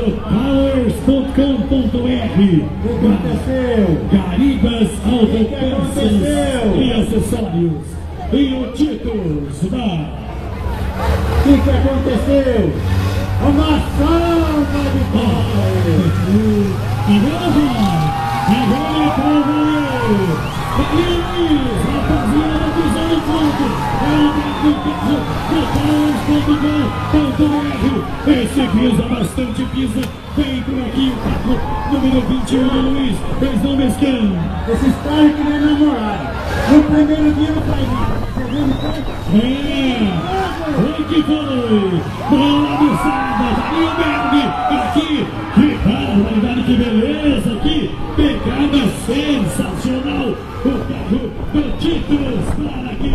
demolidorpowers.com.br. Garibas, autopeças e acessórios. E o títulos da... O que aconteceu? Uma salva de palmas! Agora para valer! Unidos, rapaziada do Zé Ponto, esse pisa bastante, pisa, vem por aqui o carro número 21 do Luiz, fez não mescando. Esses caras que nem namoraram. No primeiro dia não faz nada. Foi que foi, bola do sábado, aí o Berg, aqui, que barbaridade, que beleza, que pegada sensacional. O carro do títulos para aqui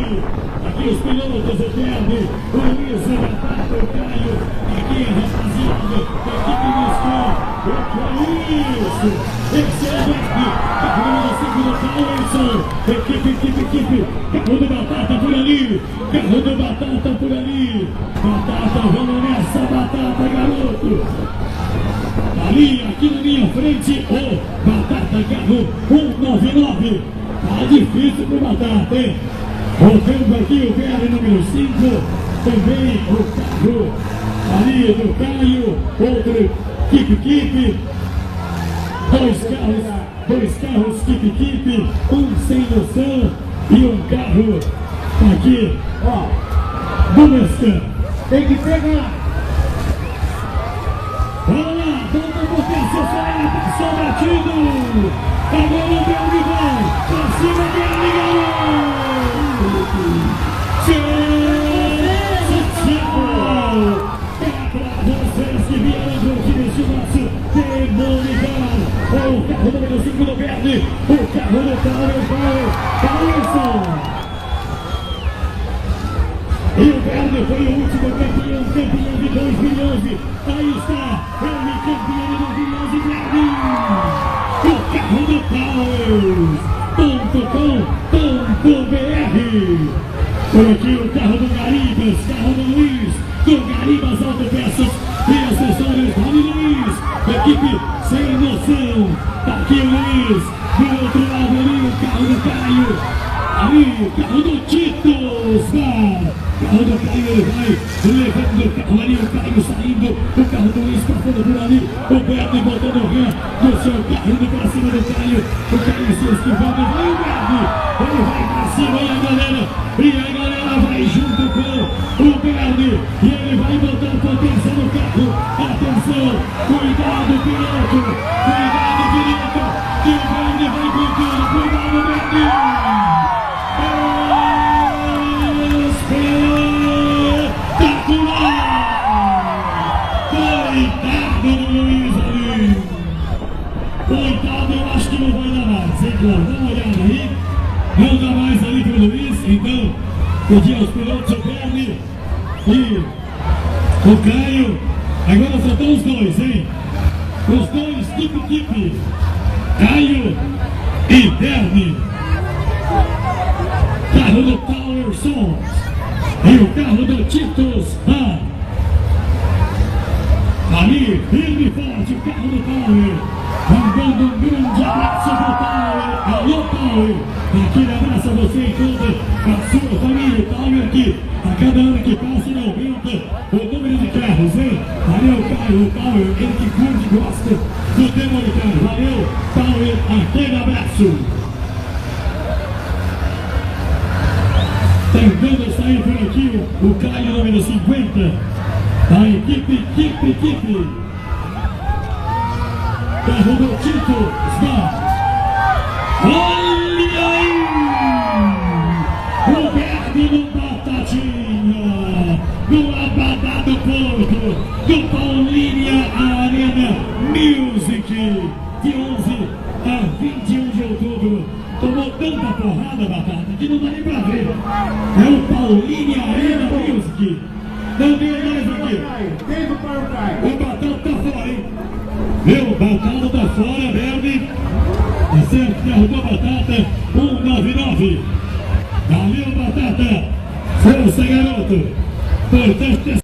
os pilotos, o Berg, o Luiz, o Batata, o Caio, aqui a rapaziada, a equipe Miscão, o que é isso? Esse é o Berg, carro número 5 do Paulo, equipe, carro do Batata por ali, carro do Batata por ali, Batata, vamos nessa, Batata, garoto. Ali, aqui na minha frente, o Batata, carro 199. Tá difícil pro Batata, hein? Voltando aqui o BR número 5. Também o carro ali do Caio. Outro Kip. Dois carros Kip. Um sem noção e um carro aqui, ó, do Mescan. Tem que pegar. Vamos lá, vamos potência, passou batido. Agora o Berg vai, pra cima dele, garoto. Sensacional. É pra vocês que vieram curtir este nosso Demolicar. O carro número 5 do Berg, o carro do Paulo. E o Berg foi o último campeão de 2011. Aí está, ele campeão de 2011, Berg. O carro do Powers.com.br. Por aqui o carro do Garibas, carro do Luiz, do Garibas Autopeças e acessórios do Luiz. Equipe sem noção. Tá aqui o Luiz, do outro lado ali o carro do Caio. Ali, o carro do Titos, o carro do Caio, ele vai levando o carro ali, o Caio saindo, o carro do Luiz passando por ali, o Berg botando ré no seu carro, indo pra cima do Caio, o Caio se esquivando, vai o Berg, ele vai pra cima e a galera vai junto com o Berg, e ele vai botando potência no carro, atenção, cuidado piloto, que o Berg vai com tudo, cuidado Berg! Coitado, eu acho que não vai dar mais, hein, Cláudio? Dá uma olhada aí. Não dá mais ali pro Luiz, então pedir aos pilotos o Berg e o Caio. Agora só estão os dois, hein? Os dois, Kip. Caio e Berg. Carro do Power Sons e o carro do Titos. Ali, firme e forte, o carro do Power. Mandando um grande abraço pro Power. Alô, Power. Aquele abraço a você e toda a sua família. Power aqui. A cada ano que passa, ele aumenta o número de carros, hein? Valeu, Caio. O Power, ele que curte e gosta do Demolicar. Valeu, Power. Aquele abraço. Tentando sair por aqui o Caio número 50. A equipe Kip. Carro do Tito está. Olha aí! O Berg no Batatinha, no Abadá do Porto, do Paulínia Arena Music, de 11 a 21 de outubro. Tomou tanta porrada, Batata, que não dá nem pra ver. É o Paulínia Arena Music. Não tem mais aqui. Tempo para o Caio. O Batata tá fora, hein? Meu, Batata tá fora, Berg. Tá certo, carro da Batata, 199. Valeu, Batata. Força, garoto. Portanto,